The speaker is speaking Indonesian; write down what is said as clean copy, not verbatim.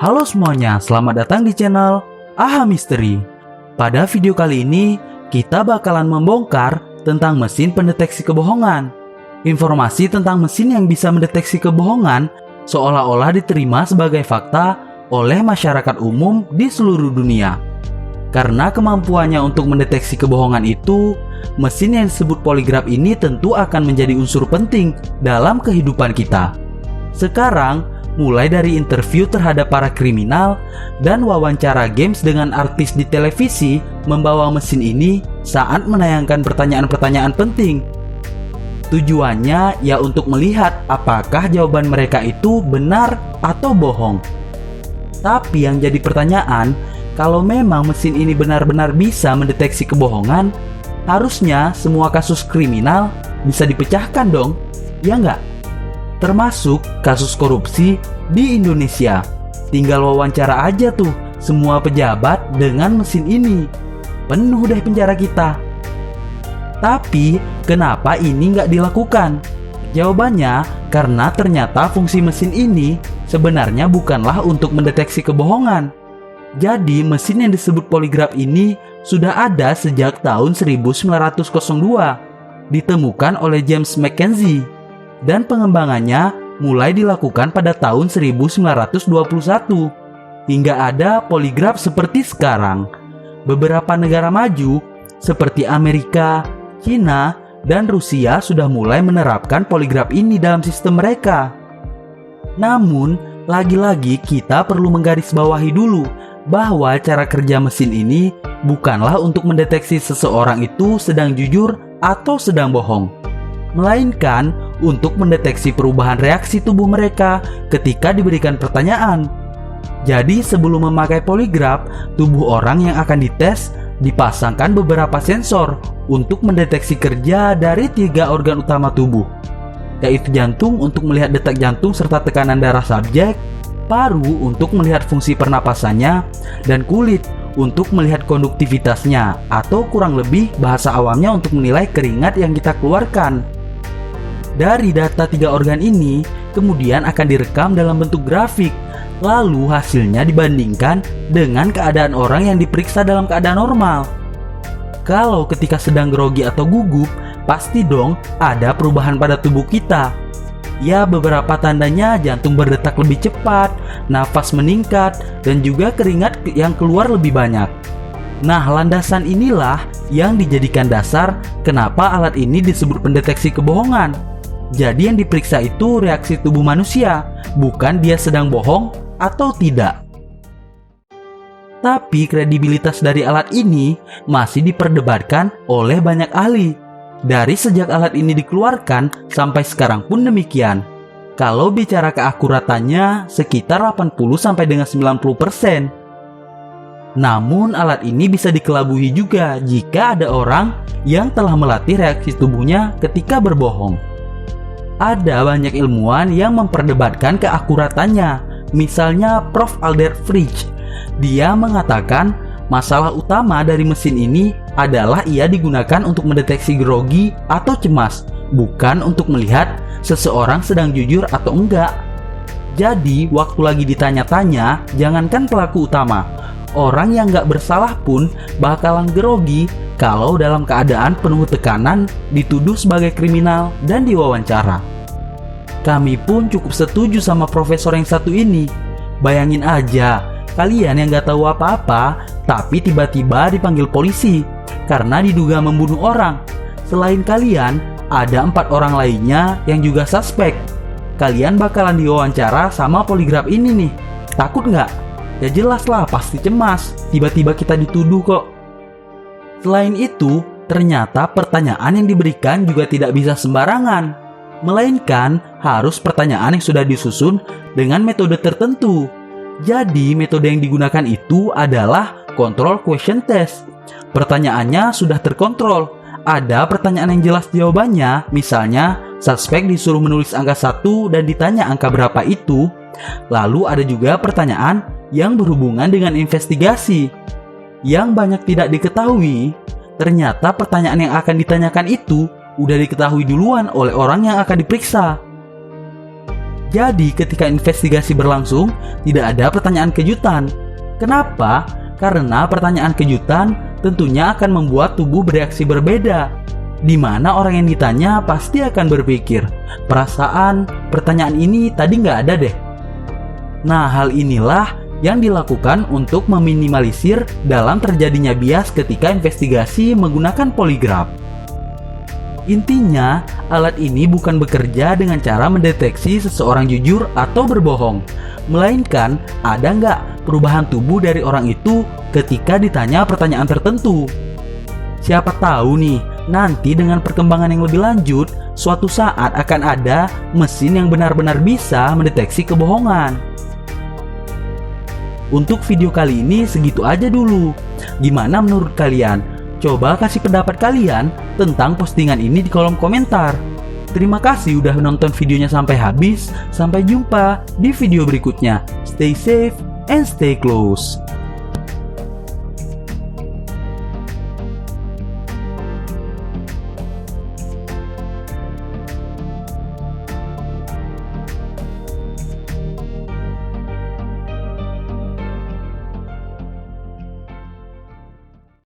Halo semuanya, selamat datang di channel AHA Misteri. Pada video kali ini, kita bakalan membongkar tentang mesin pendeteksi kebohongan. Informasi tentang mesin yang bisa mendeteksi kebohongan seolah-olah diterima sebagai fakta oleh masyarakat umum di seluruh dunia. Karena kemampuannya untuk mendeteksi kebohongan itu, mesin yang disebut poligraf ini tentu akan menjadi unsur penting dalam kehidupan kita. Sekarang, mulai dari interview terhadap para kriminal dan wawancara games dengan artis di televisi membawa mesin ini saat menayangkan pertanyaan-pertanyaan penting. Tujuannya ya untuk melihat apakah jawaban mereka itu benar atau bohong. Tapi yang jadi pertanyaan, kalau memang mesin ini benar-benar bisa mendeteksi kebohongan, harusnya semua kasus kriminal bisa dipecahkan dong, ya nggak? Termasuk kasus korupsi di Indonesia. Tinggal wawancara aja tuh semua pejabat dengan mesin ini. Penuh deh penjara kita. Tapi kenapa ini nggak dilakukan? Jawabannya karena ternyata fungsi mesin ini sebenarnya bukanlah untuk mendeteksi kebohongan. Jadi mesin yang disebut poligraf ini sudah ada sejak tahun 1902. Ditemukan oleh James Mackenzie. Dan pengembangannya mulai dilakukan pada tahun 1921 hingga ada poligraf seperti sekarang. Beberapa negara maju seperti Amerika, China, dan Rusia sudah mulai menerapkan poligraf ini dalam sistem mereka. Namun, lagi-lagi kita perlu menggarisbawahi dulu bahwa cara kerja mesin ini bukanlah untuk mendeteksi seseorang itu sedang jujur atau sedang bohong, melainkan untuk mendeteksi perubahan reaksi tubuh mereka ketika diberikan pertanyaan. Jadi sebelum memakai poligraf, tubuh orang yang akan dites dipasangkan beberapa sensor untuk mendeteksi kerja dari 3 organ utama tubuh, yaitu jantung untuk melihat detak jantung serta tekanan darah subjek, paru untuk melihat fungsi pernapasannya, dan kulit untuk melihat konduktivitasnya, atau kurang lebih bahasa awamnya untuk menilai keringat yang kita keluarkan. Dari data 3 organ ini, kemudian akan direkam dalam bentuk grafik, lalu hasilnya dibandingkan dengan keadaan orang yang diperiksa dalam keadaan normal. Kalau ketika sedang grogi atau gugup, pasti dong ada perubahan pada tubuh kita. Ya, beberapa tandanya jantung berdetak lebih cepat, nafas meningkat, dan juga keringat yang keluar lebih banyak. Nah, landasan inilah yang dijadikan dasar kenapa alat ini disebut pendeteksi kebohongan. Jadi yang diperiksa itu reaksi tubuh manusia, bukan dia sedang bohong atau tidak. Tapi kredibilitas dari alat ini masih diperdebatkan oleh banyak ahli. Dari sejak alat ini dikeluarkan sampai sekarang pun demikian. Kalau bicara keakuratannya sekitar 80-90%. Namun alat ini bisa dikelabui juga jika ada orang yang telah melatih reaksi tubuhnya ketika berbohong. Ada banyak ilmuwan yang memperdebatkan keakuratannya. Misalnya Prof. Albert Fritsch. Dia mengatakan masalah utama dari mesin ini adalah ia digunakan untuk mendeteksi grogi atau cemas, bukan untuk melihat seseorang sedang jujur atau enggak. Jadi waktu lagi ditanya-tanya, jangankan pelaku utama, orang yang nggak bersalah pun bakalan grogi kalau dalam keadaan penuh tekanan dituduh sebagai kriminal dan diwawancara. Kami pun cukup setuju sama profesor yang satu ini. Bayangin aja, kalian yang nggak tahu apa-apa tapi tiba-tiba dipanggil polisi karena diduga membunuh orang. Selain kalian, ada 4 orang lainnya yang juga suspek. Kalian bakalan diwawancara sama poligraf ini nih. Takut nggak? Ya jelas lah, pasti cemas. Tiba-tiba kita dituduh kok. Selain itu, ternyata pertanyaan yang diberikan juga tidak bisa sembarangan, melainkan harus pertanyaan yang sudah disusun dengan metode tertentu. Jadi metode yang digunakan itu adalah control question test. Pertanyaannya sudah terkontrol. Ada pertanyaan yang jelas jawabannya, misalnya suspek disuruh menulis angka 1 dan ditanya angka berapa itu. Lalu ada juga pertanyaan yang berhubungan dengan investigasi. Yang banyak tidak diketahui, ternyata pertanyaan yang akan ditanyakan itu udah diketahui duluan oleh orang yang akan diperiksa. Jadi ketika investigasi berlangsung, tidak ada pertanyaan kejutan. Kenapa? Karena pertanyaan kejutan tentunya akan membuat tubuh bereaksi berbeda, di mana orang yang ditanya pasti akan berpikir, perasaan pertanyaan ini tadi nggak ada deh. Nah, hal inilah yang dilakukan untuk meminimalisir dalam terjadinya bias ketika investigasi menggunakan poligraf. Intinya, alat ini bukan bekerja dengan cara mendeteksi seseorang jujur atau berbohong, melainkan ada nggak perubahan tubuh dari orang itu ketika ditanya pertanyaan tertentu. Siapa tahu nih, nanti dengan perkembangan yang lebih lanjut, suatu saat akan ada mesin yang benar-benar bisa mendeteksi kebohongan. Untuk video kali ini segitu aja dulu. Gimana menurut kalian? Coba kasih pendapat kalian tentang postingan ini di kolom komentar. Terima kasih udah menonton videonya sampai habis. Sampai jumpa di video berikutnya. Stay safe and stay close.